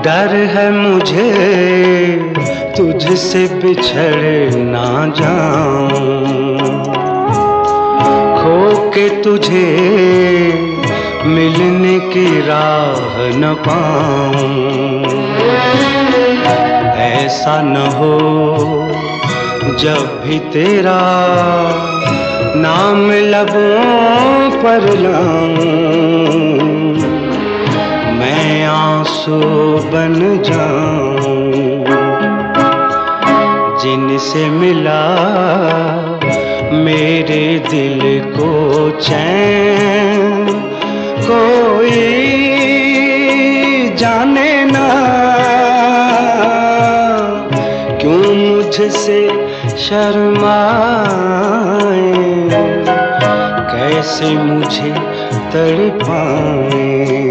डर है मुझे तुझसे बिछड़ ना जाऊं, खो के तुझे मिलने की राह न पाऊं। ऐसा न हो जब भी तेरा नाम लबों पर लाऊं, मैं आंसू बन जाऊं। जिनसे मिला मेरे दिल को चैन, कोई जाने ना क्यों मुझसे शर्माए, कैसे मुझे तड़पाए।